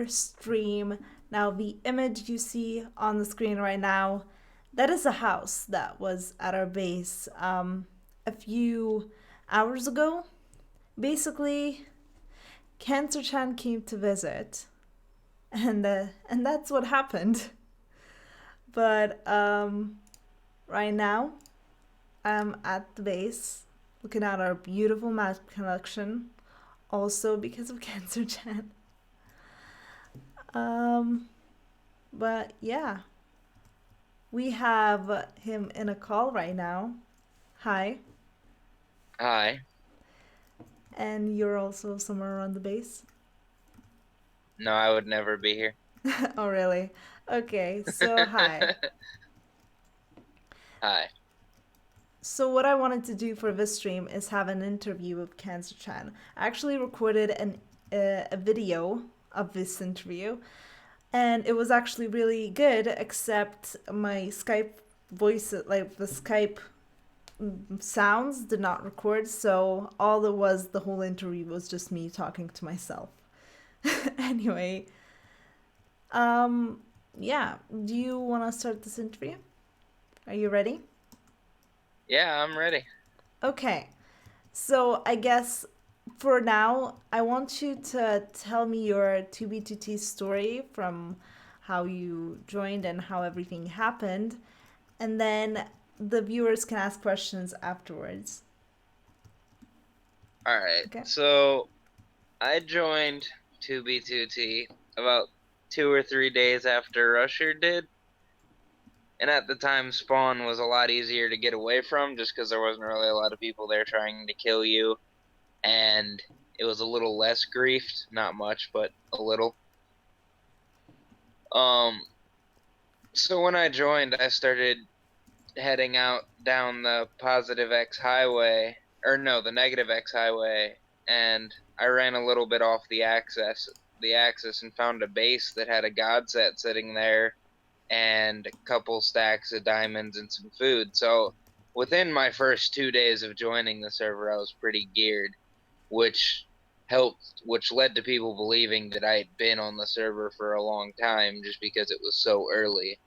stream. Now, the image you see on the screen right now, that is a house that was at our base a few hours ago. Basically, CancerChan came to visit, and that's what happened. But right now, I'm at the base looking at our beautiful map collection, also because of CancerChan. Um, but yeah, we have him in a call right now. Hi, Hi. and you're also somewhere around the base. No, I would never be here. Oh, really? Okay, so hi. Hi. So what I wanted to do for this stream is have an interview with CancerChan. I actually recorded a video of this interview, and it was actually really good. Except my Skype voice, like the Skype sounds, did not record. So all it was, the whole interview was just me talking to myself. Anyway, um, yeah. Do you want to start this interview? Are you ready? Yeah, I'm ready. Okay. So I guess for now, I want you to tell me your 2B2T story from how you joined and how everything happened, and then the viewers can ask questions afterwards. All right. Okay? So I joined 2B2T about 2 or 3 days after Rusher did. And at the time, Spawn was a lot easier to get away from just because there wasn't really a lot of people there trying to kill you. And it was a little less griefed. Not much, but a little. Um, so when I joined, I started heading out down the positive X highway, or no, the negative X highway, and I ran a little bit off the axis and found a base that had a god set sitting there and a couple stacks of diamonds and some food. So within my first 2 days of joining the server, I was pretty geared, which which led to people believing that I had been on the server for a long time just because it was so early.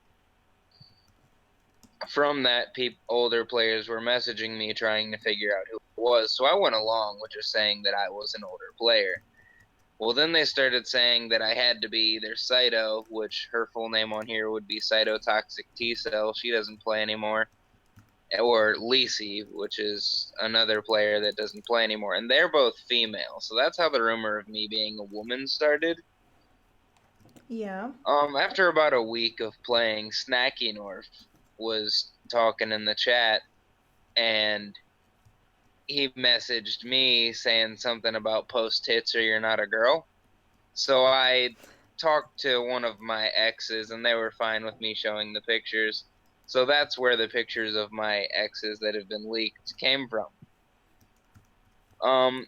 From that, older players were messaging me trying to figure out who it was. So I went along with just saying that I was an older player. Well, then they started saying that I had to be either Cyto, which her full name on here would be Cytotoxic T Cell. She doesn't play anymore. Or Lisi, which is another player that doesn't play anymore. And they're both female. So that's how the rumor of me being a woman started. Yeah. After about a week of playing, Snacky North was talking in the chat, and he messaged me saying something about post tits or you're not a girl. So I talked to one of my exes and they were fine with me showing the pictures. So that's where the pictures of my exes that have been leaked came from. Um,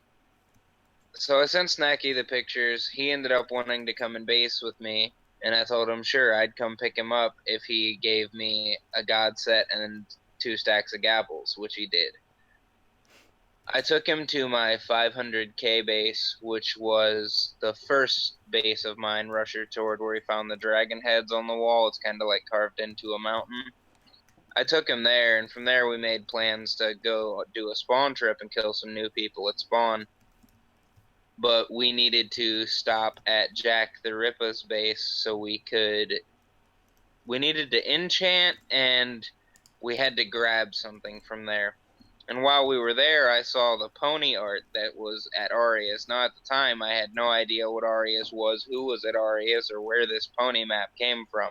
so I sent Snacky the pictures. He ended up wanting to come in base with me, and I told him sure I'd come pick him up if he gave me a god set and 2 stacks of gapples, which he did. I took him to my 500k base, which was the first base of mine, Rusher Toward, where he found the dragon heads on the wall. It's kind of like carved into a mountain. I took him there, and from there we made plans to go do a spawn trip and kill some new people at spawn. But we needed to stop at Jack the Ripper's base so we needed to enchant, and we had to grab something from there. And while we were there, I saw the pony art that was at Arias. Now, at the time, I had no idea what Arias was, who was at Arias, or where this pony map came from.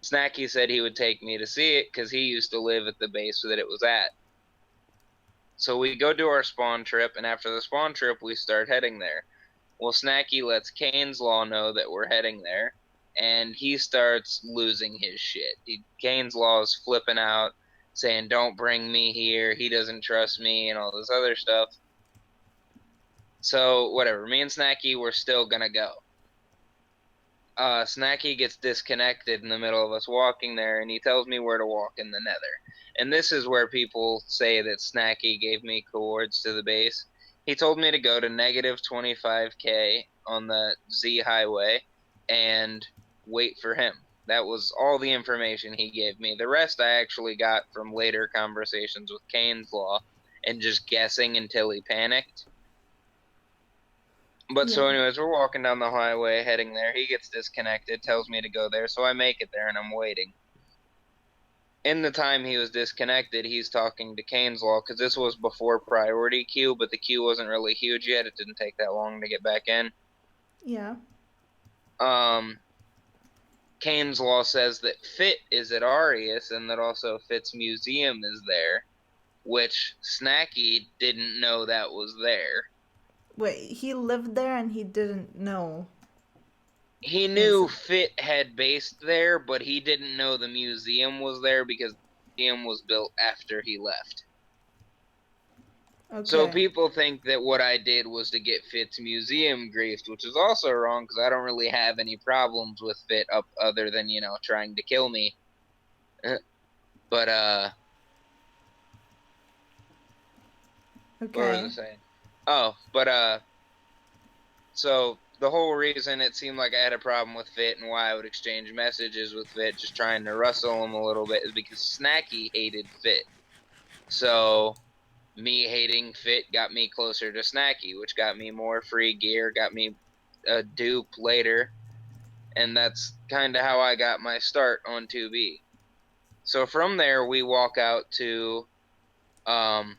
Snacky said he would take me to see it because he used to live at the base that it was at. So we go do our spawn trip, and after the spawn trip, we start heading there. Well, Snacky lets Kane's Law know that we're heading there, and he starts losing his shit. Kane's Law is flipping out, saying, "Don't bring me here, he doesn't trust me," and all this other stuff. So, whatever, me and Snacky were still gonna go. Snacky gets disconnected in the middle of us walking there, and he tells me where to walk in the nether. And this is where people say that Snacky gave me coords to the base. He told me to go to negative 25k on the Z highway and wait for him. That was all the information he gave me. The rest I actually got from later conversations with Kane's Law and just guessing until he panicked. But Yeah. so anyways, we're walking down the highway heading there. He gets disconnected, tells me to go there, so I make it there and I'm waiting. In the time he was disconnected, he's talking to Kane's Law because this was before priority queue, but the queue wasn't really huge yet. It didn't take that long to get back in. Yeah. Um, Kane's Law says that Fit is at Arius and that also Fit's museum is there, which Snacky didn't know that was there. Wait, he lived there and he didn't know He it was. knew Fit had based there, but he didn't know the museum was there because the museum was built after he left. So Okay. people think that what I did was to get Fit's museum griefed, which is also wrong because I don't really have any problems with Fit up other than, trying to kill me. But what was I Okay. saying? Oh, but so the whole reason it seemed like I had a problem with Fit and why I would exchange messages with Fit, just trying to rustle him a little bit, is because Snacky hated Fit. So me hating Fit got me closer to Snacky, which got me more free gear, got me a dupe later, and that's kind of how I got my start on 2B. So from there, we walk out to um,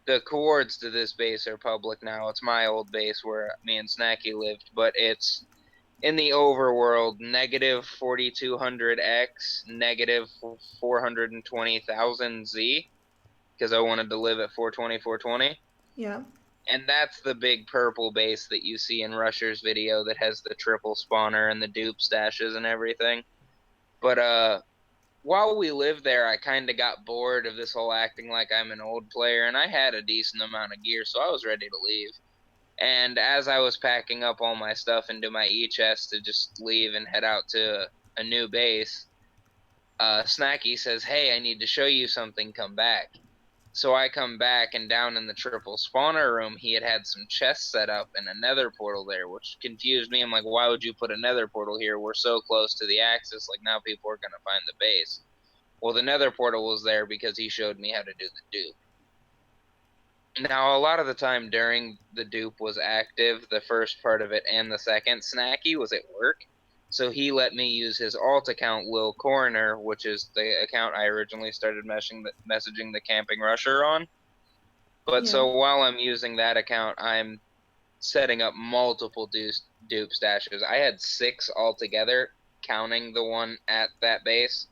the coords to this base are public now. It's my old base where me and Snacky lived, but it's in the overworld, negative 4200X, negative 420,000 Z, because I wanted to live at 420, 420. Yeah. And that's the big purple base that you see in Rusher's video that has the triple spawner and the dupe stashes and everything. But while we lived there, I kind of got bored of this whole acting like I'm an old player, and I had a decent amount of gear, so I was ready to leave. And as I was packing up all my stuff into my e-chest to just leave and head out to a new base, Snacky says, "Hey, I need to show you something. Come back." So I come back, and down in the triple spawner room, he had some chests set up and a nether portal there, which confused me. I'm like, why would you put a nether portal here? We're so close to the axis. Like, now people are going to find the base. Well, the nether portal was there because he showed me how to do the dupe. Now, a lot of the time during the dupe was active, the first part of it and the second, Snacky was at work. So he let me use his alt account, Lil Coroner, which is the account I originally started messaging the camping rusher on. But Yeah. so while I'm using that account, I'm setting up multiple dupe stashes. I had 6 altogether, counting the one at that base.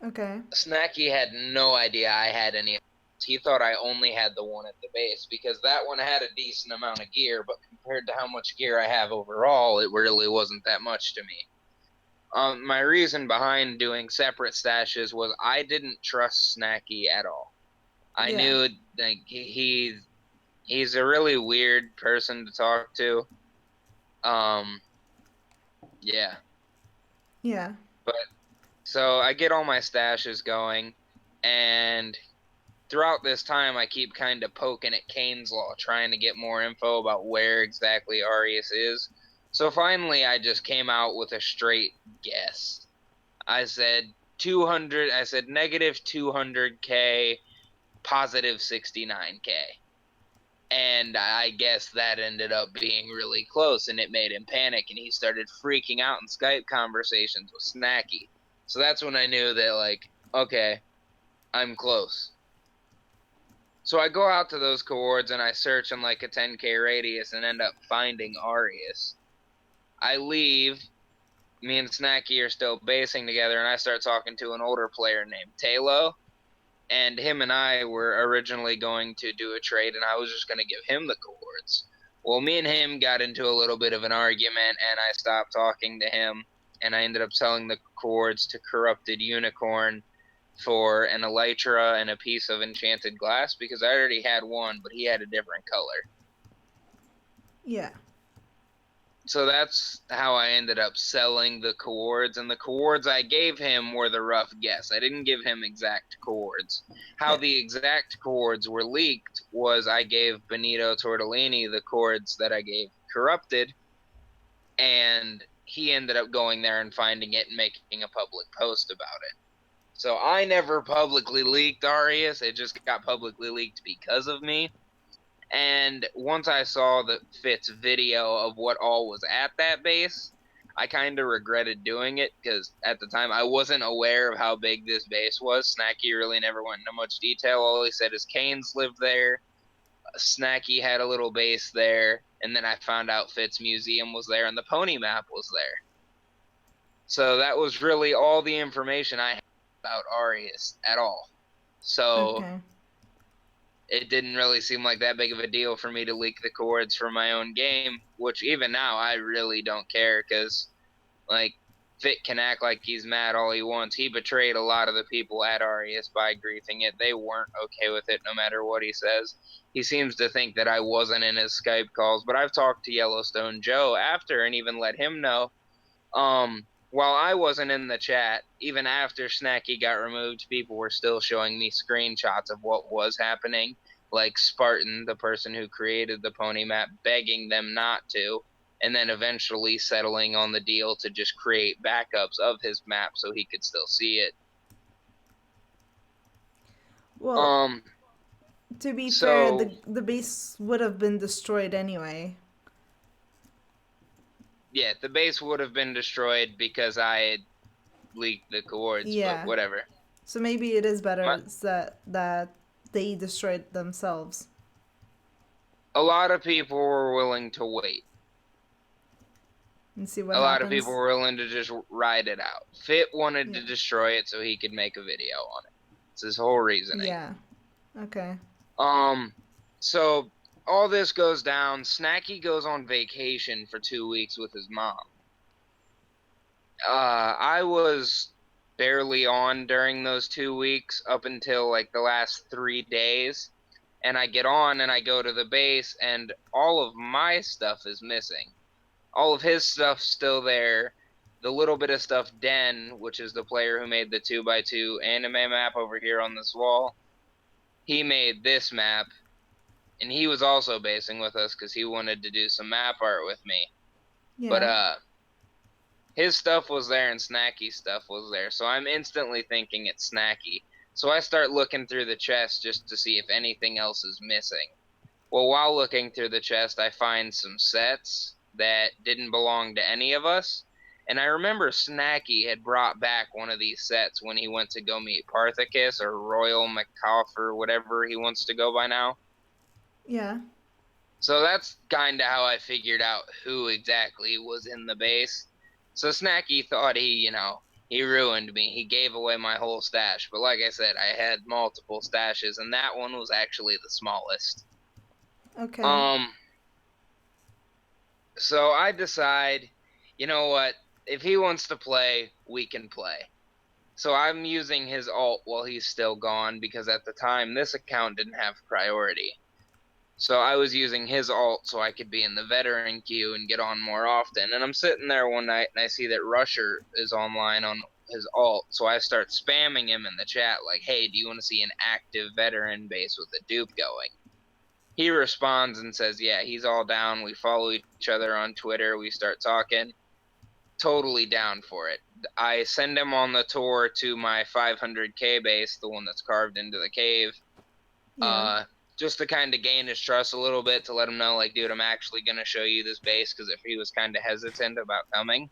Okay. Snacky had no idea I had any. He thought I only had the one at the base because that one had a decent amount of gear, but compared to how much gear I have overall, it really wasn't that much to me. My reason behind doing separate stashes was I didn't trust Snacky at all. I Yeah. knew like he's a really weird person to talk to. Um, yeah, Yeah. but so I get all my stashes going, and throughout this time, I keep kind of poking at Kane's Law, trying to get more info about where exactly Arius is. So finally, I just came out with a straight guess. I said 200. I said negative 200K, positive 69K. And I guess that ended up being really close, and it made him panic, and he started freaking out in Skype conversations with Snacky. So that's when I knew that, like, okay, I'm close. So I go out to those coords and I search in like a 10K radius and end up finding Arius. I leave, me and Snacky are still basing together, and I start talking to an older player named Talo. And him and I were originally going to do a trade, and I was just going to give him the coords. Well, me and him got into a little bit of an argument, and I stopped talking to him, and I ended up selling the coords to Corrupted Unicorn for an elytra and a piece of enchanted glass because I already had one, but he had a different color. Yeah. So that's how I ended up selling the coords, and the coords I gave him were the rough guess. I didn't give him exact coords. How Yeah. the exact coords were leaked was I gave Benito Tortellini the coords that I gave Corrupted, and he ended up going there and finding it and making a public post about it. So I never publicly leaked Arius, it just got publicly leaked because of me. And once I saw the Fitz video of what all was at that base, I kind of regretted doing it because at the time I wasn't aware of how big this base was. Snacky really never went into much detail. All he said is Canes lived there, Snacky had a little base there, and then I found out Fitz Museum was there and the pony map was there. So that was really all the information I had about Arius at all. So Okay. it didn't really seem like that big of a deal for me to leak the chords for my own game, which even now I really don't care because, like, Fit can act like he's mad all he wants. He betrayed a lot of the people at Arius by griefing it. They weren't okay with it no matter what he says. He seems to think that I wasn't in his Skype calls, but I've talked to Yellowstone Joe after and even let him know while I wasn't in the chat, even after Snacky got removed, people were still showing me screenshots of what was happening, like Spartan, the person who created the pony map, begging them not to, and then eventually settling on the deal to just create backups of his map so he could still see it. Well, Um, to be fair, so the base would have been destroyed anyway. yeah, the base would have been destroyed because I had leaked the coords, but Yeah. whatever. So maybe it is My, better that they destroyed themselves a lot of people were willing to wait. and see what A lot of people happens. were willing to just ride it out. Fit wanted Yeah. to destroy it so he could make a video on it. It's his whole reasoning. Yeah. Okay. Um, so all this goes down. Snacky goes on vacation for 2 weeks with his mom. I was barely on during those 2 weeks up until like the last 3 days. And I get on and I go to the base and all of my stuff is missing. All of his stuff's still there. The little bit of stuff Den, which is the player who made the 2x2 anime map over here on this wall, he made this map, and he was also basing with us because he wanted to do some map art with me. But Yeah. his stuff was there and Snacky's stuff was there, so I'm instantly thinking it's Snacky. So I start looking through the chest just to see if anything else is missing. Well, while looking through the chest, I find some sets that didn't belong to any of us. And I remember Snacky had brought back one of these sets when he went to go meet Parthicus or Royal McCoff or whatever he wants to go by now. Yeah. So that's kind of how I figured out who exactly was in the base. So Snacky thought he ruined me. He gave away my whole stash. But like I said, I had multiple stashes, and that one was actually the smallest. Okay. Um, So I decide, you know what? If he wants to play, we can play. So I'm using his alt while he's still gone because at the time this account didn't have priority. So I was using his alt so I could be in the veteran queue and get on more often. And I'm sitting there one night and I see that Rusher is online on his alt. So I start spamming him in the chat like, hey, do you want to see an active veteran base with a dupe going? He responds and says, yeah, he's all down. We follow each other on Twitter. We start talking. Totally down for it. I send him on the tour to my 500K base, the one that's carved into the cave, Yeah. uh, just to kind of gain his trust a little bit, to let him know, like, dude, I'm actually going to show you this base, because if he was kind of hesitant about coming.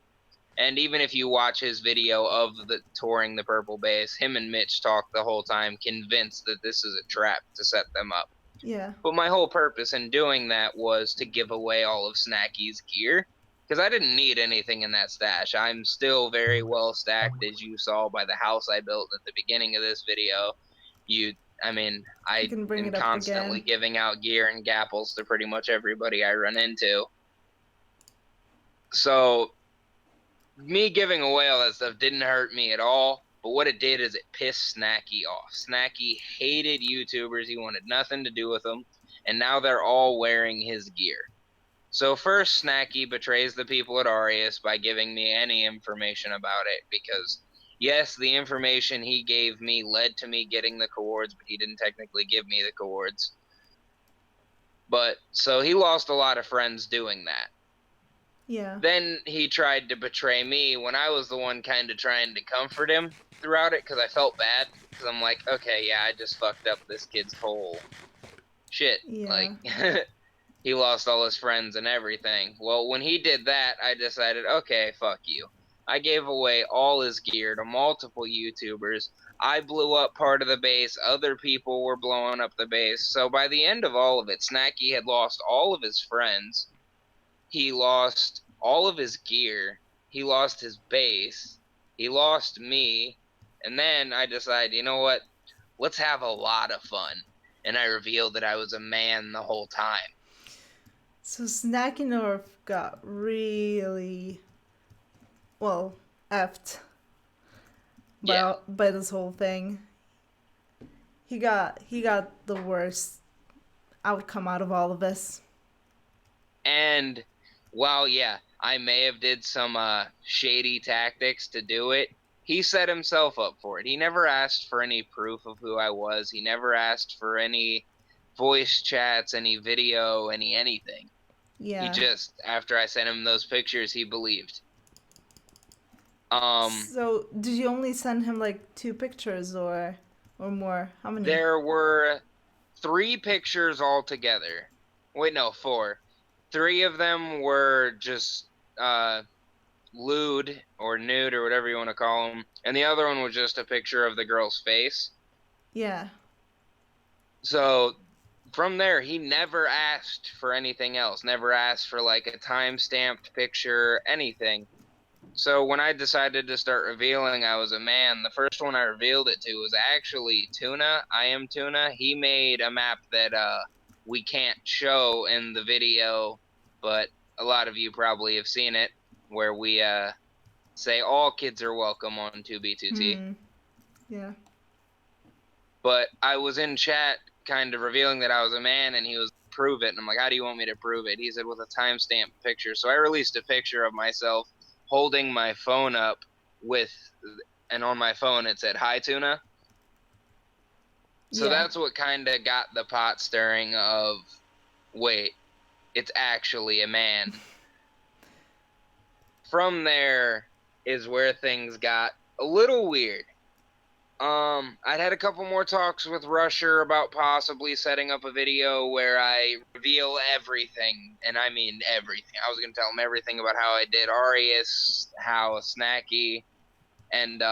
And even if you watch his video of the touring the purple base, him and Mitch talk the whole time, convinced that this is a trap to set them up. Yeah. But my whole purpose in doing that was to give away all of Snacky's gear because I didn't need anything in that stash. I'm still very well stacked, as you saw by the house I built at the beginning of this video. You, I mean, You I can bring am it up constantly again. giving out gear and gapples to pretty much everybody I run into. So me giving away all that stuff didn't hurt me at all. But what it did is it pissed Snacky off. Snacky hated YouTubers. He wanted nothing to do with them. And now they're all wearing his gear. So first, Snacky betrays the people at Arius by giving me any information about it because, yes, the information he gave me led to me getting the coords, but he didn't technically give me the coords. But so he lost a lot of friends doing that. Yeah. Then he tried to betray me when I was the one kind of trying to comfort him throughout it because I felt bad because I'm like, okay, yeah, I just fucked up this kid's whole shit. Yeah. Like, he lost all his friends and everything. Well, when he did that, I decided, okay, fuck you. I gave away all his gear to multiple YouTubers. I blew up part of the base. Other people were blowing up the base. So by the end of all of it, Snacky had lost all of his friends. He lost all of his gear. He lost his base. He lost me. And then I decided, you know what? Let's have a lot of fun. And I revealed that I was a man the whole time. So Snackinor got really well effed Yeah. by this whole thing. He got the worst outcome out of all of this. And while, yeah, I may have did some shady tactics to do it, he set himself up for it. He never asked for any proof of who I was. He never asked for any voice chats, any video, anything. He Yeah. just, after I sent him those pictures, he believed. So did you only send him like 2 pictures or more? How many? There were 3 pictures altogether. Wait, no, 4. 3 of them were just lewd or nude or whatever you want to call them, and the other one was just a picture of the girl's face. Yeah. So from there, he never asked for anything else, never asked for like a time-stamped picture, anything. So when I decided to start revealing I was a man, the first one I revealed it to was actually Tuna. I am Tuna. He made a map that we can't show in the video, but a lot of you probably have seen it, where we say all kids are welcome on 2B2T. Hmm. Yeah. But I was in chat kind of revealing that I was a man, and he was, prove it. And I'm like, how do you want me to prove it? He said, with a timestamp picture. So I released a picture of myself holding my phone up with, and on my phone it said, "Hi, Tuna." So Yeah. that's what kind of got the pot stirring of, wait, it's actually a man. From there is where things got a little weird. I'd had a couple more talks with Rusher about possibly setting up a video where I reveal everything, and I mean everything. I was gonna tell him everything about how I did Arius, how Snacky, and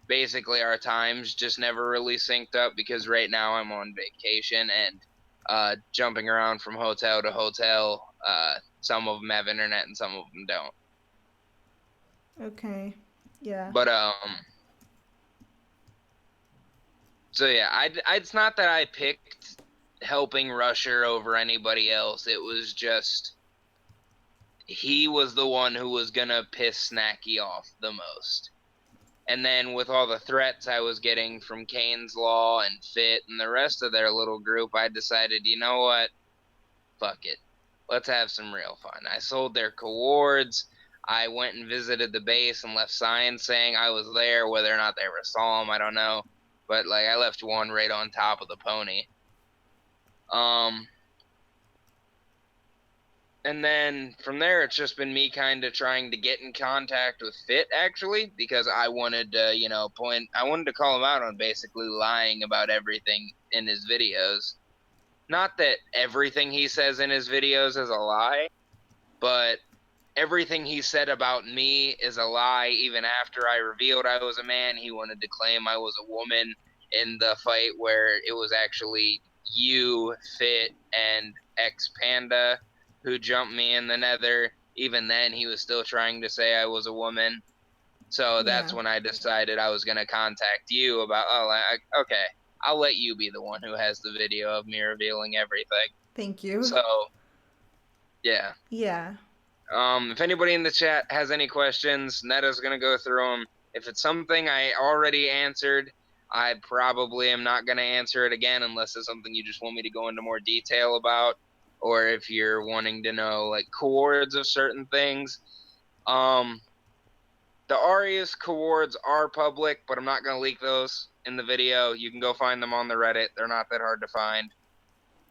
basically our times just never really synced up because right now I'm on vacation and jumping around from hotel to hotel. Some of them have internet and some of them don't. Okay. Yeah. But so yeah, it's not that I picked helping Rusher over anybody else. It was just he was the one who was gonna piss Snacky off the most. And then with all the threats I was getting from Kane's Law and Fit and the rest of their little group, I decided, you know what? Fuck it. Let's have some real fun. I sold their coords. I went and visited the base and left signs saying I was there. Whether or not they ever saw them, I don't know. But like I left one right on top of the pony. Um, and then from there, it's just been me kind of trying to get in contact with Fit, actually, because I wanted to, I wanted to call him out on basically lying about everything in his videos. Not that everything he says in his videos is a lie, but everything he said about me is a lie. Even after I revealed I was a man, he wanted to claim I was a woman in the fight where it was actually you, Fit, and X Panda who jumped me in the nether. Even then, he was still trying to say I was a woman. So that's Yeah. when I decided I was going to contact you about, okay, I'll let you be the one who has the video of me revealing everything. Thank you. So, yeah. Yeah. If anybody in the chat has any questions, Neda's gonna go through them. If it's something I already answered, I probably am not gonna answer it again unless it's something you just want me to go into more detail about. or if you're wanting to know like coords of certain things. Um, the Arius coords are public, but I'm not going to leak those in the video. You can go find them on the Reddit. They're not that hard to find.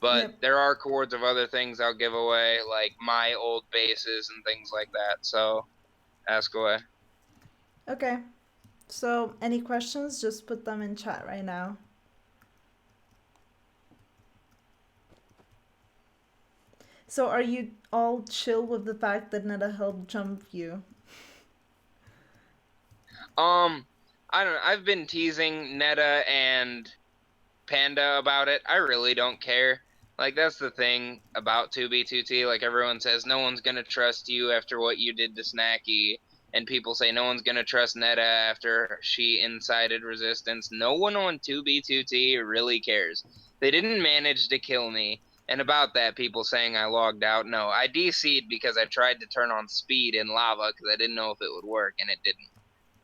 But Yep. there are coords of other things I'll give away, like my old bases and things like that. So ask away. Okay. So, any questions? Just put them in chat right now. So, are you all chill with the fact that Neda helped jump you? Um, I don't know. I've been teasing Neda and Panda about it. I really don't care. Like that's the thing about 2B2T. Like everyone says, no one's gonna trust you after what you did to Snacky, and people say no one's gonna trust Neda after she incited resistance. No one on 2B2T really cares. They didn't manage to kill me. And about that, people saying I logged out. No, I DC'd because I tried to turn on speed in lava because I didn't know if it would work, and it didn't.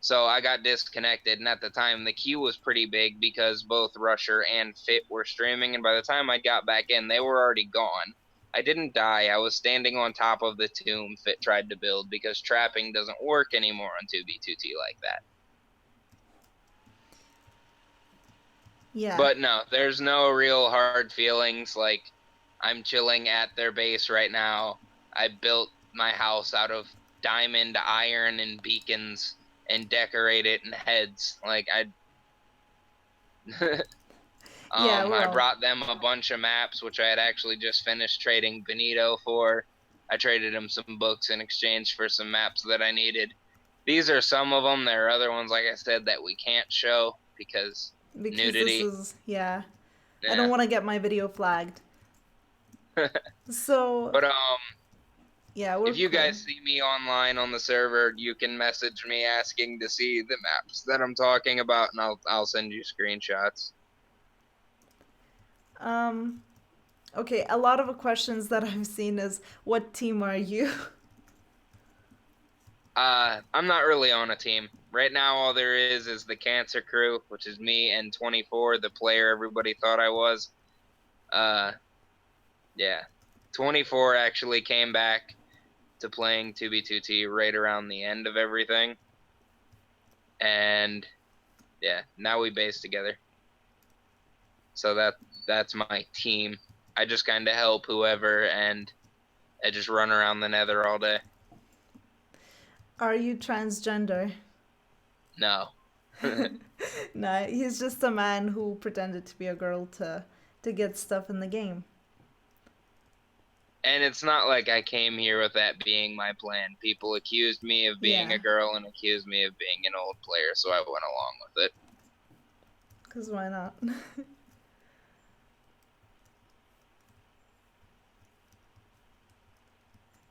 So I got disconnected, and at the time the queue was pretty big because both Rusher and Fit were streaming, and by the time I got back in, they were already gone. I didn't die. I was standing on top of the tomb Fit tried to build because trapping doesn't work anymore on 2B2T like that. Yeah. But no, there's no real hard feelings. Like, I'm chilling at their base right now. I built my house out of diamond, iron, and beacons and decorate it in heads. Like, I Yeah, I well, brought them a bunch of maps, which I had actually just finished trading Benito for. I traded him some books in exchange for some maps that I needed. These are some of them. There are other ones, like I said, that we can't show because because this nudity. is, yeah. I don't Yeah. want to get my video flagged. So, But yeah, we're if you cool. guys see me online on the server, you can message me asking to see the maps that I'm talking about, and I'll send you screenshots. Um, okay, a lot of the questions that I've seen is, what team are you? I'm not really on a team. Right now, all there is the Cancer Crew, which is me and 24, the player everybody thought I was. Uh, yeah. 24 actually came back to playing 2B2T right around the end of everything. And yeah, now we base together. So that's my team. I just kind of help whoever, and I just run around the nether all day. Are you transgender? No. No, he's just a man who pretended to be a girl to get stuff in the game. And it's not like I came here with that being my plan. People accused me of being Yeah, a girl and accused me of being an old player, so I went along with it. because why not?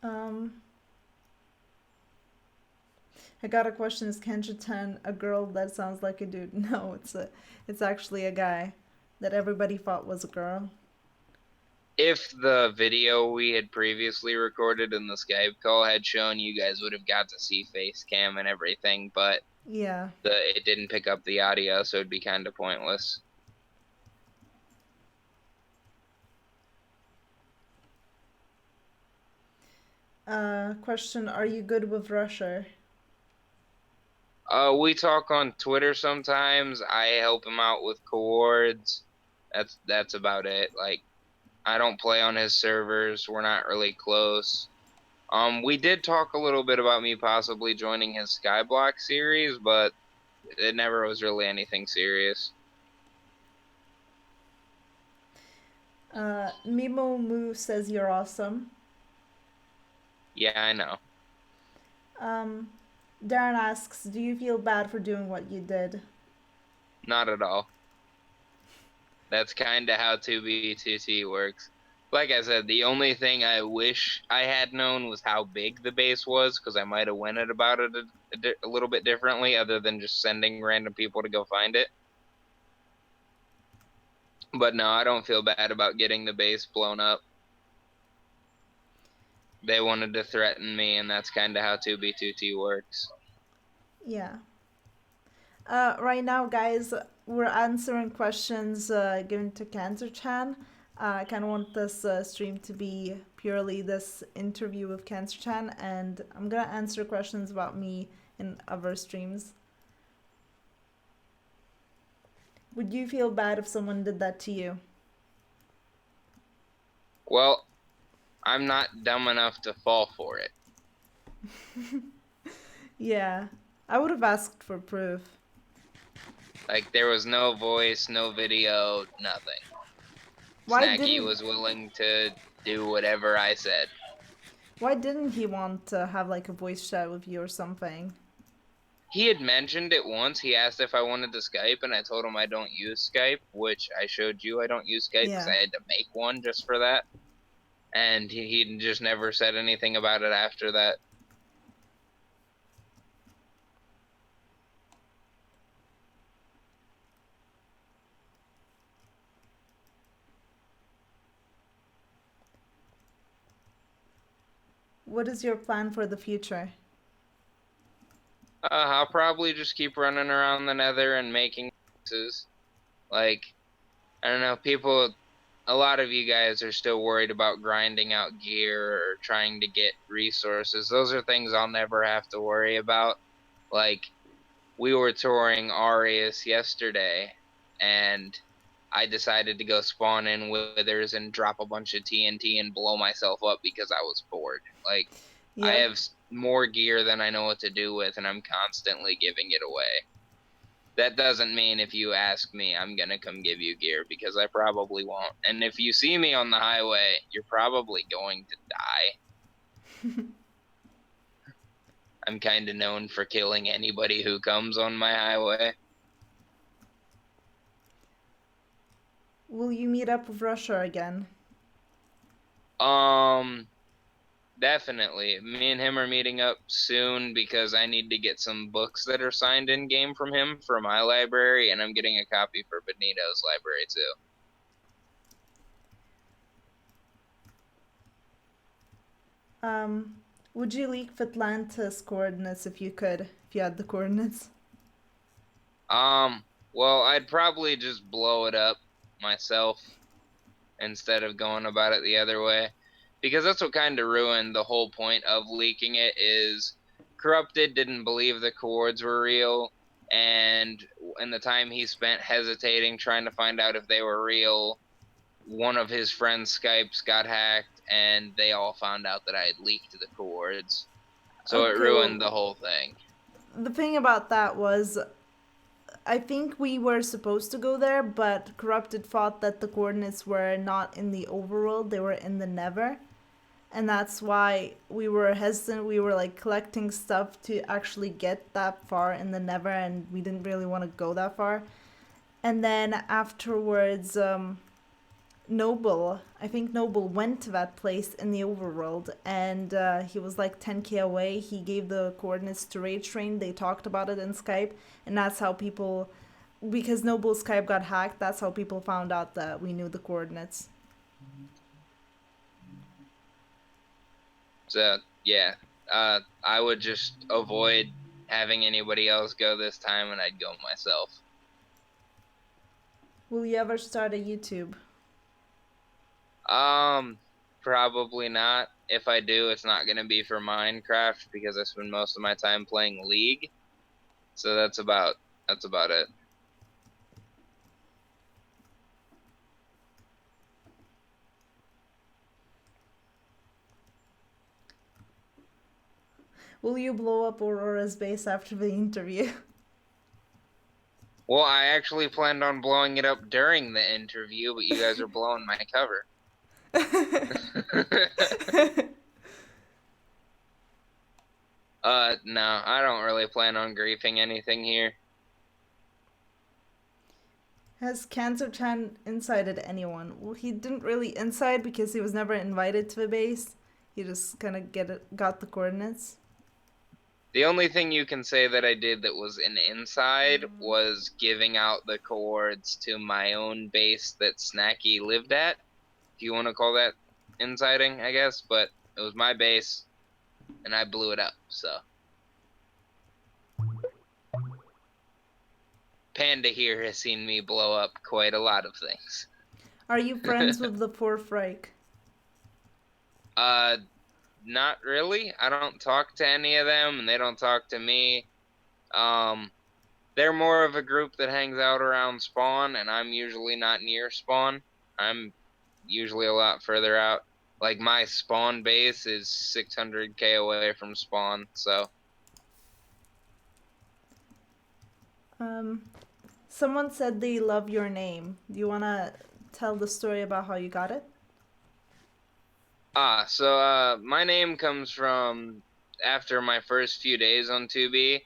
um, I got a question: is CancerChan a girl that sounds like a dude? No, it's actually a guy that everybody thought was a girl. If the video we had previously recorded in the Skype call had shown, you guys would have got to see face cam and everything, but Yeah. it didn't pick up the audio, so it'd be kind of pointless. Question: are you good with Russia? We talk on Twitter sometimes. I help him out with coords. That's about it. Like I don't play on his servers. We're not really close. We did talk a little bit about me possibly joining his Skyblock series, but it never was really anything serious. Mimo Moo says you're awesome. Yeah, I know. Um, Darren asks, do you feel bad for doing what you did? Not at all. That's kind of how 2B2T works. Like I said, the only thing I wish I had known was how big the base was, because I might have went about it a little bit differently, other than just sending random people to go find it. But no, I don't feel bad about getting the base blown up. They wanted to threaten me, and that's kind of how 2B2T works. Yeah. Right now, guys, we're answering questions given to CancerChan. I kind of want this stream to be purely this interview with CancerChan, and I'm gonna answer questions about me in other streams. Would you feel bad if someone did that to you? Well, I'm not dumb enough to fall for it. Yeah, I would have asked for proof. Like, there was no voice, no video, nothing. Why Snacky didn't was willing to do whatever I said. Why didn't he want to have like a voice chat with you or something? He had mentioned it once. He asked if I wanted to Skype, and I told him I don't use Skype, which I showed you I don't use Skype because Yeah. I had to make one just for that. And he just never said anything about it after that. What is your plan for the future? I'll probably just keep running around the Nether and making boxes. Like, I don't know, a lot of you guys are still worried about grinding out gear or trying to get resources. Those are things I'll never have to worry about. Like, we were touring Arius yesterday, and I decided to go spawn in Withers and drop a bunch of TNT and blow myself up because I was bored. Like, I Yep. have more gear than I know what to do with, and I'm constantly giving it away. That doesn't mean if you ask me, I'm gonna come give you gear because I probably won't. And if you see me on the highway, you're probably going to die. I'm kind of known for killing anybody who comes on my highway. Will you meet up with Russia again? Um, Definitely. Me and him are meeting up soon because I need to get some books that are signed in game from him for my library, and I'm getting a copy for Benito's library too. Um, would you leak Atlantis coordinates if you could, if you had the coordinates? Um, well, I'd probably just blow it up myself instead of going about it the other way. Because that's what kind of ruined the whole point of leaking it is Corrupted didn't believe the coords were real, and in the time he spent hesitating trying to find out if they were real, one of his friends' Skypes got hacked, and they all found out that I had leaked the coords. So it Okay, well, ruined the whole thing. the thing about that was, I think we were supposed to go there, but Corrupted thought that the coordinates were not in the overworld, they were in the Never. And that's why we were hesitant. We were like collecting stuff to actually get that far in the Never, and we didn't really want to go that far. And then afterwards, Noble, I think Noble went to that place in the overworld, and he was like 10k away. He gave the coordinates to Rage Train. They talked about it in Skype, and that's how people, because Noble's Skype got hacked, that's how people found out that we knew the coordinates. So yeah, I would just avoid having anybody else go this time, and I'd go myself. Will you ever start a YouTube? Um, Probably not. If I do, it's not gonna be for Minecraft because I spend most of my time playing League. So that's about it. Will you blow up Aurora's base after the interview? Well, I actually planned on blowing it up during the interview, but you guys are blowing my cover. No, I don't really plan on griefing anything here. Has CancerChan incited anyone? Well, he didn't really incite because he was never invited to the base. He just kind of got the coordinates. The only thing you can say that I did that was an inside was giving out the coords to my own base that Snacky lived at. If you want to call that inciting, I guess, but it was my base and I blew it up, so. Panda here has seen me blow up quite a lot of things. Are you friends with the Fourth Reich? Uh, not really. I don't talk to any of them, and they don't talk to me. Um, they're more of a group that hangs out around spawn, and I'm usually not near spawn. I'm usually a lot further out. Like my spawn base is 600K away from spawn, so Um, Someone said they love your name. Do you want to tell the story about how you got it? my name comes from after my first few days on 2B.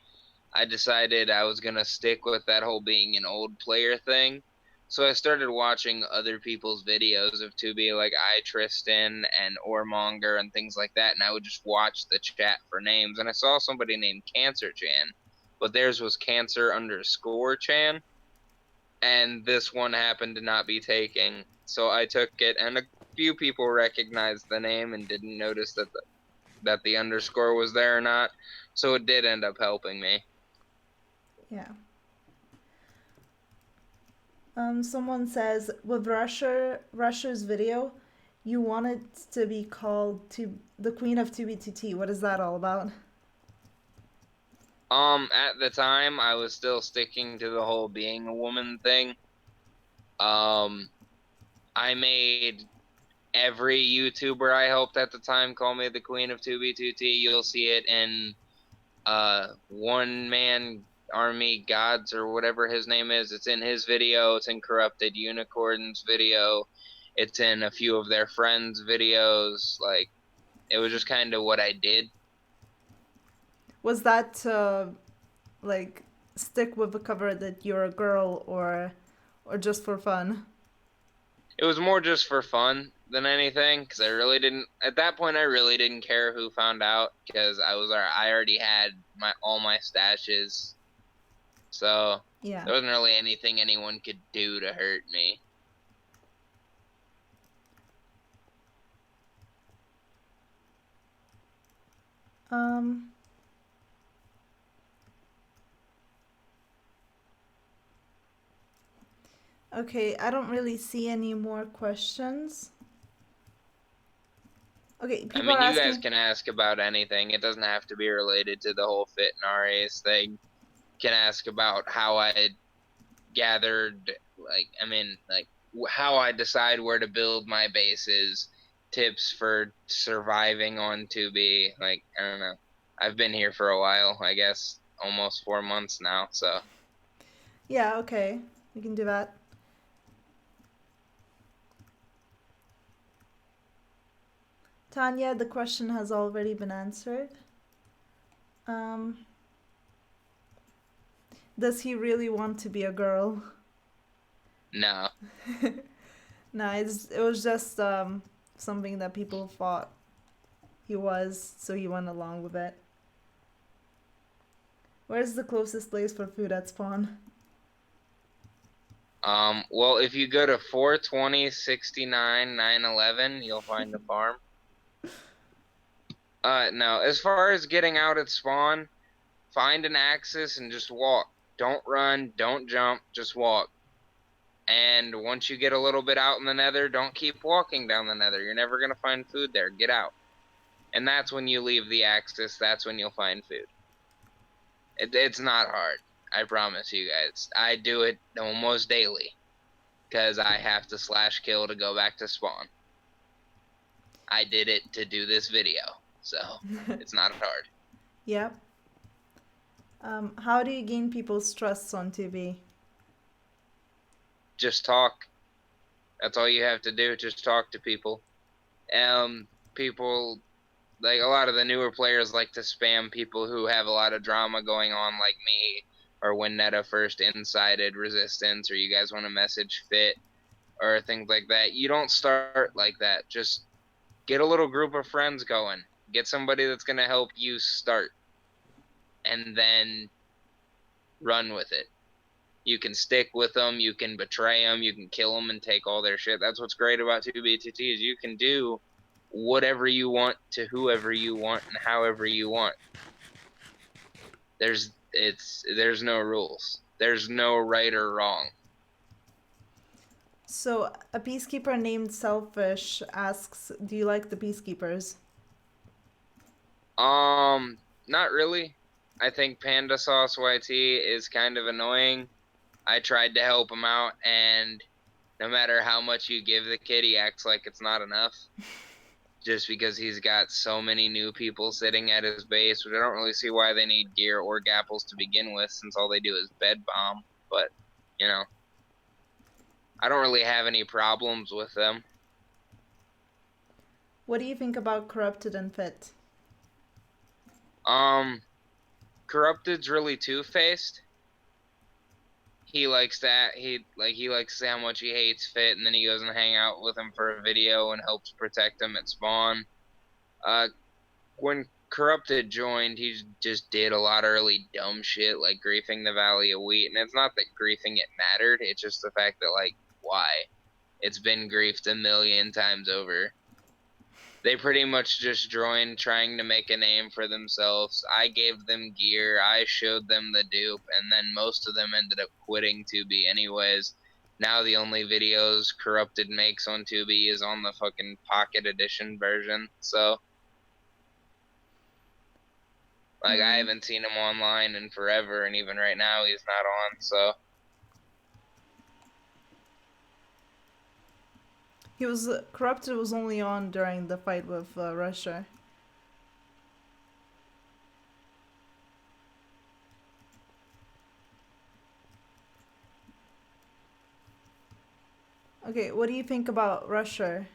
I decided I was gonna stick with that whole being an old player thing. So I started watching other people's videos of 2B, like Tristan and Ormonger and things like that, and I would just watch the chat for names. And I saw somebody named CancerChan, but theirs was Cancer_Chan, and this one happened to not be taking. So I took it, and a few people recognized the name and didn't notice that the underscore was there or not. So it did end up helping me. Yeah. Someone says with Russia's video, you want it to be called to the Queen of 2BTT. What is that all about? At the time, I was still sticking to the whole being a woman thing. Um, I made every YouTuber I helped at the time call me the Queen of 2B2T. You'll see it in One Man Army Gods or whatever his name is. It's in his video. It's in Corrupted Unicorn's video. It's in a few of their friends' videos. Like it was just kind of what I did. Was that like stick with the cover that you're a girl or just for fun? It was more just for fun than anything because I really didn't at that point I really didn't care who found out because I already had my all my stashes. So Yeah. there wasn't really anything anyone could do to hurt me. Um okay, I don't really see any more questions. Okay, I people are mean, you guys asking. can ask about anything. It doesn't have to be related to the whole fit and RAs thing. You can ask about how I gathered, like, I mean, like how I decide where to build my bases, tips for surviving on 2B. Like, I don't know. I've been here for a while, I guess, almost 4 months now. So, Yeah, okay. We can do that. Tanya, the question has already been answered. Um does he really want to be a girl? no. No, it was just something that people thought he was, so he went along with it. Where's the closest place for food at spawn? Well, if you go to 420, 69, 911, you'll find the farm. No, as far as getting out at spawn, find an axis and just walk. Don't run, don't jump, just walk. And once you get a little bit out in the nether, don't keep walking down the nether. You're never going to find food there. Get out. And that's when you leave the axis. That's when you'll find food. It's not hard. I promise you guys. I do it almost daily because I have to slash kill to go back to spawn. I did it to do this video, so it's not hard. Yep. How do you gain people's trust on TV? Just talk. That's all you have to do. Just talk to people. People like a lot of the newer players like to spam people who have a lot of drama going on, like me, or when Neda first incited resistance, or you guys want to message fit, or things like that. You don't start like that. Just get a little group of friends going. Get somebody that's going to help you start, and then run with it. You can stick with them, you can betray them, you can kill them and take all their shit. That's what's great about 2BTT is you can do whatever you want to whoever you want and however you want. There's no rules. There's no right or wrong. So, a peacekeeper named Selfish asks, do you like the peacekeepers? Not really. I think Panda Sauce YT is kind of annoying. I tried to help him out, and no matter how much you give the kid, he acts like it's not enough. Just because he's got so many new people sitting at his base, which I don't really see why they need gear or gapples to begin with, since all they do is bed bomb. But, you know, I don't really have any problems with them. What do you think about Corrupted and Fit? Um, Corrupted's really two-faced. He likes that. He likes to say how much he hates Fit, and then he goes and hang out with him for a video and helps protect him at spawn. Uh, when Corrupted joined, he just did a lot of really dumb shit, like griefing the Valley of Wheat. And it's not that griefing it mattered, it's just the fact that, like, why? It's been griefed a million times over. They pretty much just joined trying to make a name for themselves. I gave them gear, I showed them the dupe, and then most of them ended up quitting Tubi anyways. Now the only videos Corrupted makes on Tubi is on the fucking Pocket Edition version, so like I Hmm. haven't seen him online in forever, and even right now he's not on. So He was Corrupted was only on during the fight with Russia. Okay, what do you think about Russia?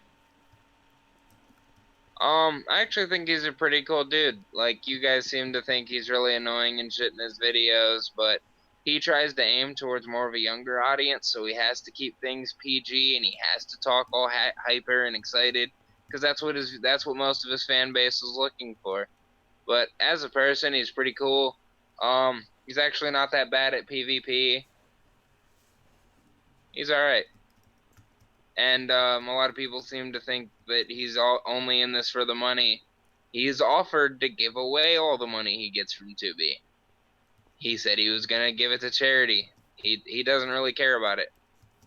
I actually think he's a pretty cool dude. Like you guys seem to think he's really annoying and shit in his videos, but he tries to aim towards more of a younger audience, so he has to keep things PG and he has to talk all hyper and excited because that's what most of his fan base is looking for. But as a person, he's pretty cool. He's actually not that bad at PvP. He's all right. And a lot of people seem to think that he's only in this for the money. He's offered to give away all the money he gets from Tubi. He said he was gonna give it to charity. He doesn't really care about it.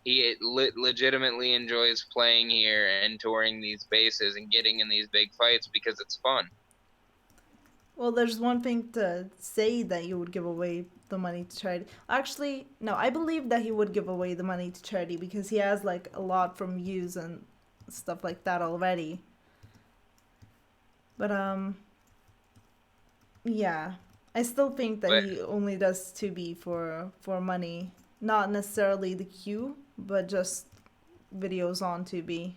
He legitimately enjoys playing here and touring these bases and getting in these big fights because it's fun. Well, there's one thing to say that you would give away the money to charity. Actually, no, I believe that he would give away the money to charity because he has like a lot from views and stuff like that already. But yeah, I still think that But he only does 2B for money, not necessarily the queue, but just videos on 2B.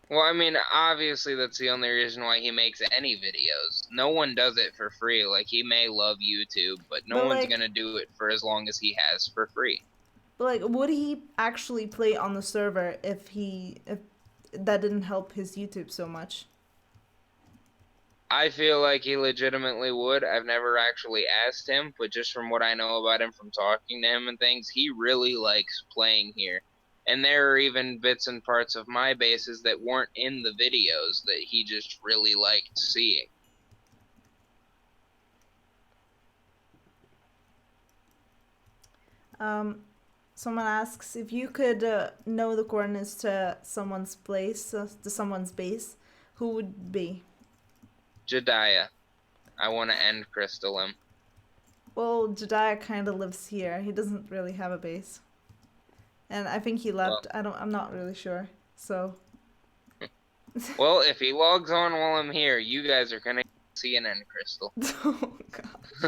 well, I mean, obviously that's the only reason why he makes any videos. No one does it for free. Like he may love YouTube, but no But one's like, gonna do it for as long as he has for free. would he actually play on the server if that didn't help his YouTube so much? I feel like he legitimately would. I've never actually asked him, but just from what I know about him from talking to him and things, he really likes playing here. And there are even bits and parts of my bases that weren't in the videos that he just really liked seeing. Um, Someone asks if you could know the coordinates to someone's place, to someone's base, who would be? Jediah, I want to end Crystal him. Well, Jediah kind of lives here. He doesn't really have a base, and I think he Well, left. I don't. I'm not really sure. So, well, if he logs on while I'm here, you guys are gonna see an end Crystal. oh god,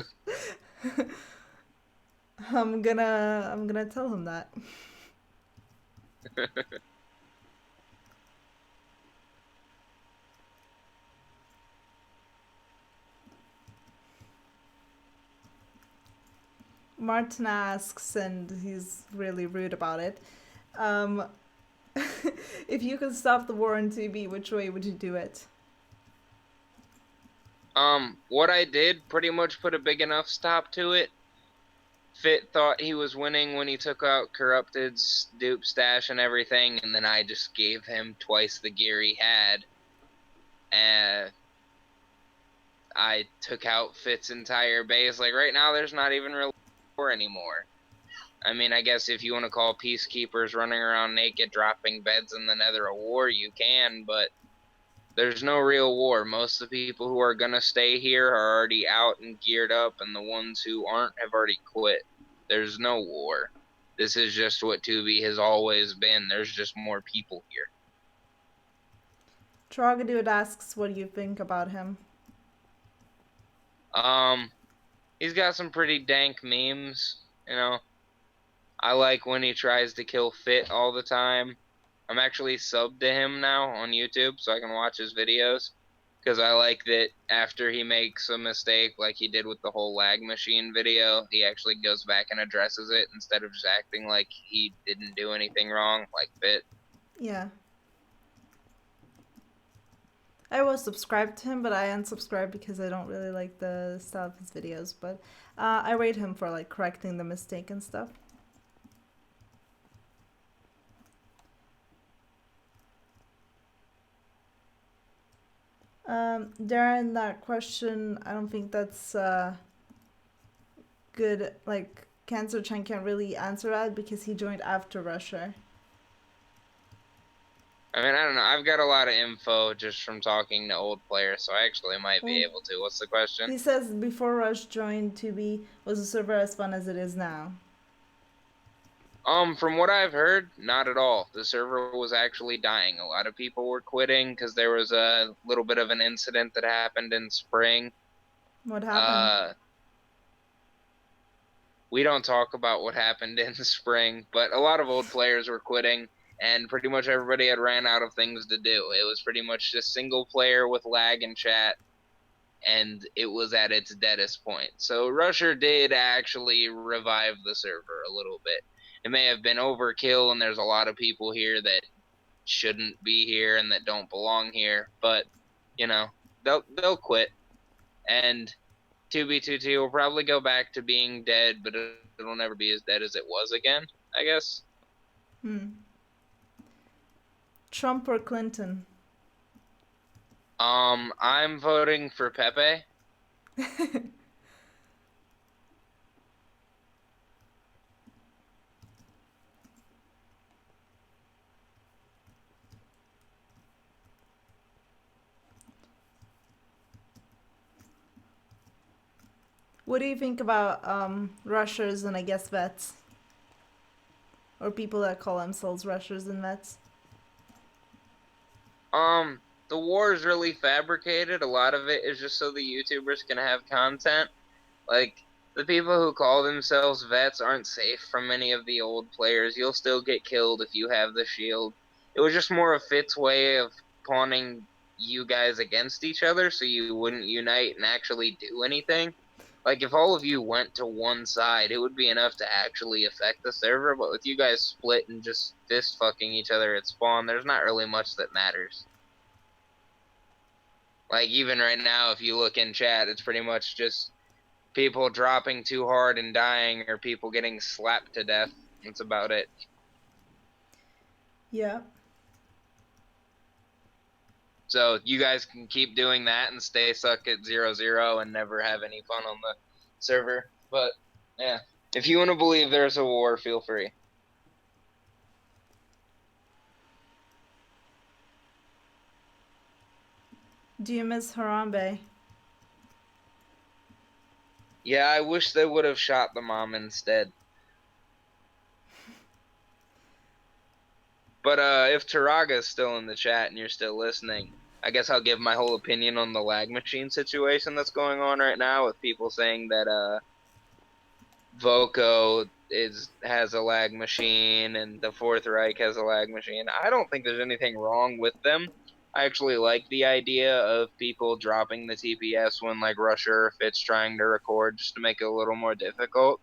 I'm gonna tell him that. Martin asks, and he's really rude about it. Um, if you could stop the war on TV, which way would you do it? What I did pretty much put a big enough stop to it. Fit thought he was winning when he took out Corrupted's dupe stash and everything, and then I just gave him twice the gear he had. And I took out Fit's entire base. Like right now, there's not even really war anymore. I mean, I guess if you want to call peacekeepers running around naked dropping beds in the Nether a war, you can, but there's no real war. Most of the people who are gonna stay here are already out and geared up, and the ones who aren't have already quit. There's no war. This is just what 2B has always been. There's just more people here. Trogadude asks what you think about him. Um, he's got some pretty dank memes, you know. I like when he tries to kill Fit all the time. I'm actually subbed to him now on YouTube so I can watch his videos. Because I like that after he makes a mistake, like he did with the whole lag machine video, he actually goes back and addresses it instead of just acting like he didn't do anything wrong, like Fit. Yeah. I was subscribed to him, but I unsubscribed because I don't really like the style of his videos. But I rate him for like correcting the mistake and stuff. Darren, that question, I don't think that's good. Like, CancerChan can't really answer that because he joined after Russia. I mean, I don't know. I've got a lot of info just from talking to old players, so I actually might be Well, able to. What's the question? he says before Rush joined 2B, was the server as fun as it is now? From what I've heard, not at all. The server was actually dying. A lot of people were quitting because there was a little bit of an incident that happened in spring. What happened? Uh, we don't talk about what happened in the spring, but a lot of old players were quitting, and pretty much everybody had ran out of things to do. It was pretty much just single player with lag and chat, and it was at its deadest point. So Rusher did actually revive the server a little bit. It may have been overkill, and there's a lot of people here that shouldn't be here and that don't belong here, but you know, they'll quit, and 2B22 will probably go back to being dead, but it'll never be as dead as it was again, I guess. Hmm. Trump or Clinton? I'm voting for Pepe. What do you think about rushers and I guess vets? Or people that call themselves rushers and vets? The war is really fabricated. A lot of it is just so the YouTubers can have content. Like, the people who call themselves vets aren't safe from any of the old players. You'll still get killed if you have the shield. It was just more of Fit's way of pawning you guys against each other so you wouldn't unite and actually do anything. Like, if all of you went to one side, it would be enough to actually affect the server, but with you guys split and just fist fucking each other at spawn, there's not really much that matters. Like, even right now, if you look in chat, it's pretty much just people dropping too hard and dying or people getting slapped to death. That's about it. Yeah. So you guys can keep doing that and stay stuck at 0-0 and never have any fun on the server. But yeah, if you want to believe there's a war, feel free. Do you miss Harambe? Yeah, I wish they would have shot the mom instead. But if Taraga is still in the chat and you're still listening, I guess I'll give my whole opinion on the lag machine situation that's going on right now with people saying that Voco has a lag machine and the Fourth Reich has a lag machine. I don't think there's anything wrong with them. I actually like the idea of people dropping the TPS when like Rusher or Fitz trying to record just to make it a little more difficult.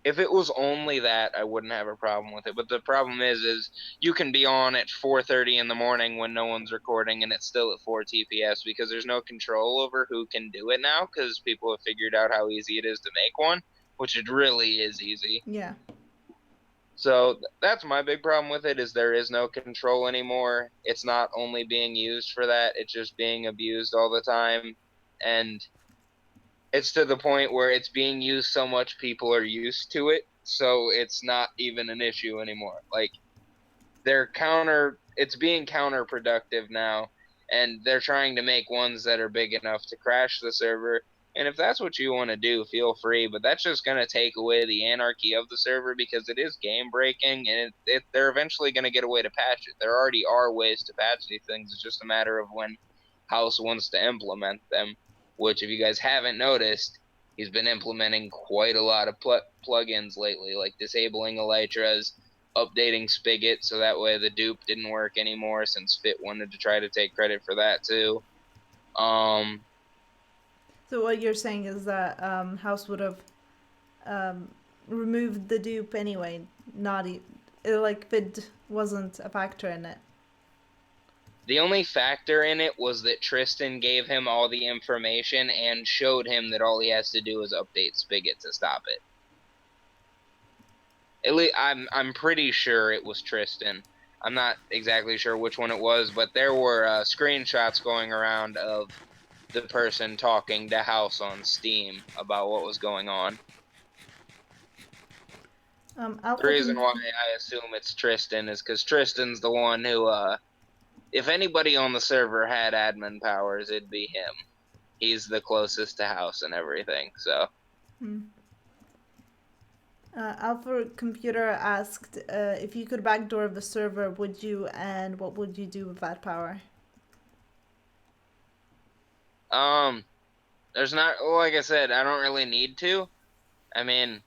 If it was only that, I wouldn't have a problem with it. But the problem is you can be on at 4:30 in the morning when no one's recording and it's still at 4 TPS because there's no control over who can do it now because people have figured out how easy it is to make one, which it really is easy. Yeah. So that's my big problem with it is there is no control anymore. It's not only being used for that, it's just being abused all the time. And it's to the point where it's being used so much people are used to it. so it's not even an issue anymore. Like, it's being counterproductive now, and they're trying to make ones that are big enough to crash the server. And if that's what you want to do, feel free, but that's just going to take away the anarchy of the server because it is game breaking, and they're eventually going to get a way to patch it. There already are ways to patch these things. It's just a matter of when House wants to implement them, which, if you guys haven't noticed, he's been implementing quite a lot of plugins lately, like disabling elytras, updating Spigot so that way the dupe didn't work anymore, since Fit wanted to try to take credit for that too. Um, So what you're saying is that House would have um, removed the dupe anyway, not like vid wasn't a factor in it. the only factor in it was that Tristan gave him all the information and showed him that all he has to do is update Spigot to stop it. At least I'm pretty sure it was Tristan. I'm not exactly sure which one it was, but there were screenshots going around of the person talking to House on Steam about what was going on. The Alpha reason com- why I assume it's Tristan is because Tristan's the one who, if anybody on the server had admin powers, it'd be him. He's the closest to House and everything, so. hmm. Alpha Computer asked if you could backdoor the server, would you, and what would you do with that power? There's not, like I said, I don't really need to. I mean,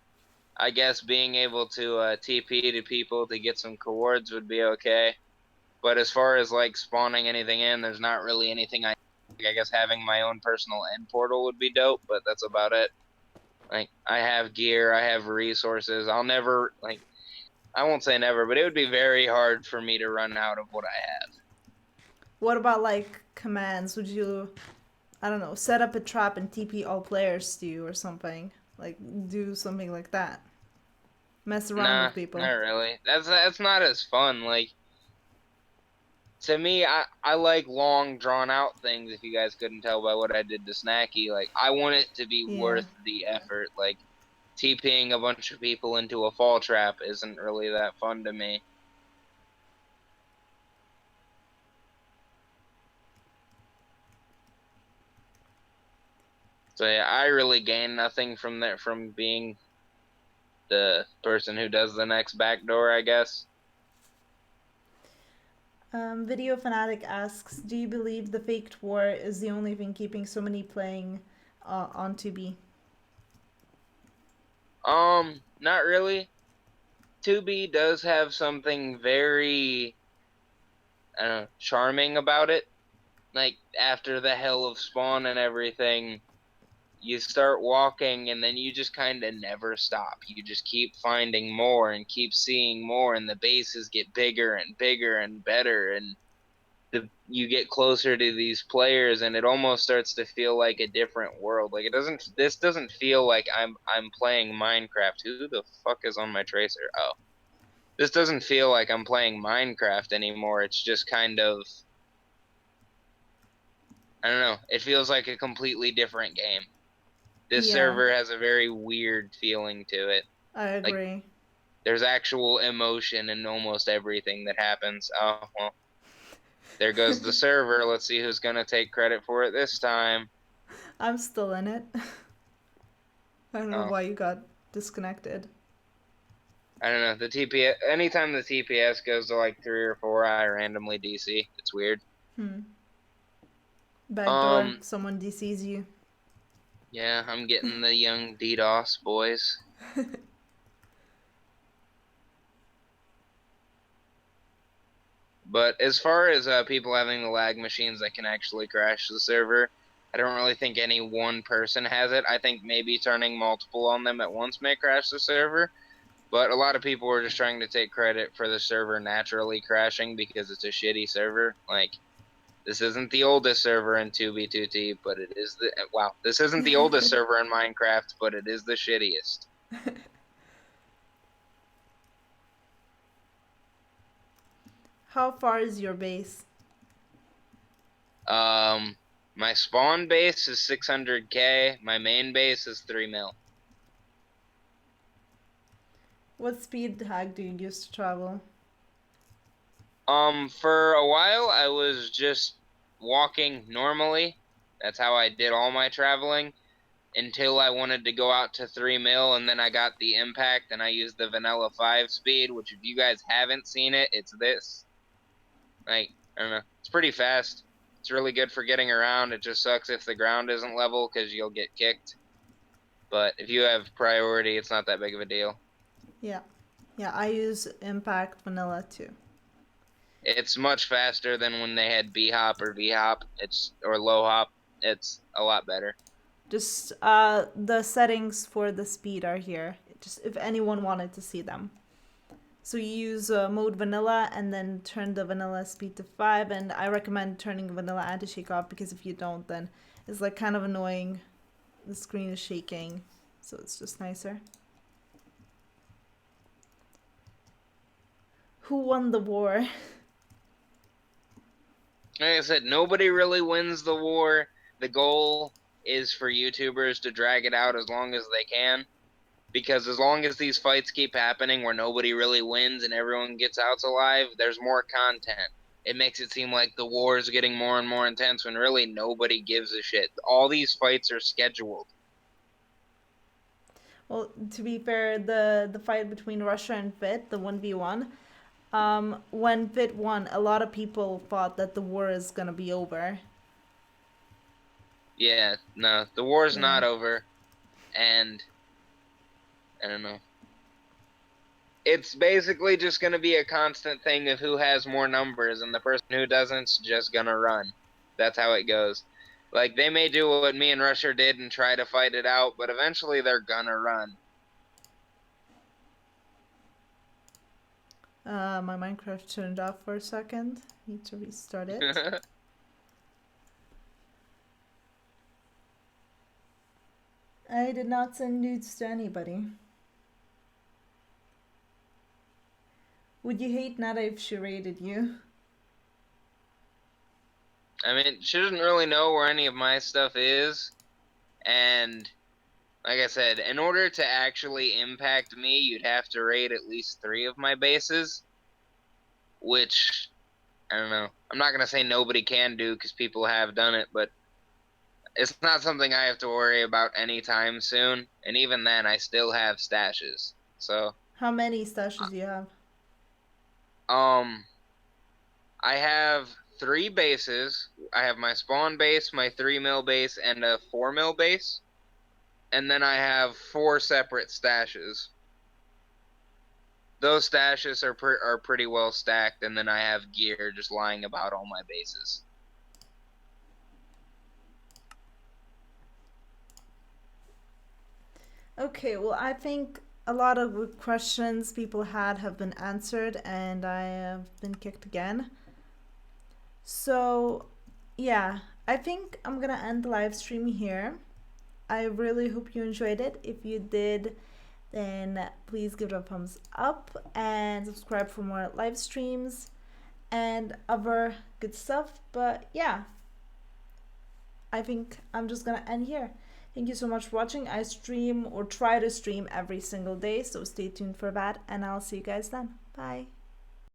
I guess being able to TP to people to get some coords would be okay. But as far as like spawning anything in, there's not really anything I guess having my own personal end portal would be dope, but that's about it. Like, I have gear, I have resources. I'll never, like, I won't say never, but it would be very hard for me to run out of what I have. What about like commands? Would you, I don't know, set up a trap and TP all players to you or something? Like do something like that. Mess around Nah, with people. not really. That's not as fun. Like, to me, I like long drawn out things, if you guys couldn't tell by what I did to Snacky. Like, I want it to be Yeah. worth the effort. Like, TPing a bunch of people into a fall trap isn't really that fun to me. So yeah, I really gain nothing from that, from being the person who does the next backdoor, I guess. Video Fanatic asks, do you believe the faked war is the only thing keeping so many playing on 2B? Not really. 2B does have something very, I don't know, charming about it. Like, after the hell of spawn and everything, you start walking and then you just kind of never stop. You just keep finding more and keep seeing more, and the bases get bigger and bigger and better, and you get closer to these players, and it almost starts to feel like a different world. Like, this doesn't feel like I'm playing Minecraft. Who the fuck is on my tracer? Oh. This doesn't feel like I'm playing Minecraft anymore. It's just kind of, I don't know. It feels like a completely different game. This Yeah, server has a very weird feeling to it. I Like, agree. there's actual emotion in almost everything that happens. Oh, well, there goes the server. Let's see who's going to take credit for it this time. I'm still in it. I don't know Oh, why you got disconnected. I don't know. The TPS, anytime the TPS goes to like 3 or 4, I randomly DC. It's weird. Hmm. Backdoor, Um, someone DCs you. yeah, I'm getting the young DDoS boys. But as far as people having the lag machines that can actually crash the server, I don't really think any one person has it. I think maybe turning multiple on them at once may crash the server. But a lot of people were just trying to take credit for the server naturally crashing because it's a shitty server. Like, this isn't the oldest server in 2B2T, but it is the, wow, this isn't the oldest server in Minecraft, but it is the shittiest. How far is your base? Um, my spawn base is 600K. My main base is 3 mil. What speed hack do you use to travel? For a while, I was just walking normally. That's how I did all my traveling until I wanted to go out to 3 mil, and then I got the impact, and I used the vanilla 5 speed, which if you guys haven't seen it, it's this. Like, I don't know. It's pretty fast. It's really good for getting around. It just sucks if the ground isn't level because you'll get kicked. But if you have priority, it's not that big of a deal. Yeah. Yeah, I use Impact Vanilla too. It's much faster than when they had B hop or V hop. Or low hop. It's a lot better. Just the settings for the speed are here. Just if anyone wanted to see them. So you use mode vanilla and then turn the vanilla speed to 5, and I recommend turning vanilla anti-shake off because if you don't, then it's like kind of annoying. The screen is shaking, so it's just nicer. Who won the war? Like I said, nobody really wins the war. The goal is for YouTubers to drag it out as long as they can. Because as long as these fights keep happening where nobody really wins and everyone gets out alive, there's more content. It makes it seem like the war is getting more and more intense when really nobody gives a shit. All these fights are scheduled. Well, to be fair, the fight between Russia and Fit, the 1v1, when Fit won, a lot of people thought that the war is gonna be over. Yeah, no, the war's Yeah. not over. And I don't know. It's basically just going to be a constant thing of who has more numbers, and the person who doesn't's just going to run. That's how it goes. Like, they may do what me and Rusher did and try to fight it out, but eventually they're gonna run. My Minecraft turned off for a second. Need to restart it. I did not send nudes to anybody. Would you hate Neda if she raided you? I mean, she doesn't really know where any of my stuff is, and like I said, in order to actually impact me, you'd have to raid at least 3 of my bases, which, I don't know. I'm not going to say nobody can do because people have done it, but it's not something I have to worry about anytime soon. And even then, I still have stashes. So, How many stashes do you have? um, I have 3 bases. I have my spawn base, my 3 mil base, and a 4 mil base. And then I have 4 separate stashes. Those stashes are pretty well stacked, and then I have gear just lying about all my bases. Okay, well, I think a lot of the questions people had have been answered, and I have been kicked again. So, yeah, I think I'm gonna end the live stream here. I really hope you enjoyed it. If you did, then please give it a thumbs up and subscribe for more live streams and other good stuff. But yeah, I think I'm just gonna end here. Thank you so much for watching. I stream or try to stream every single day, so stay tuned for that, and I'll see you guys then. Bye.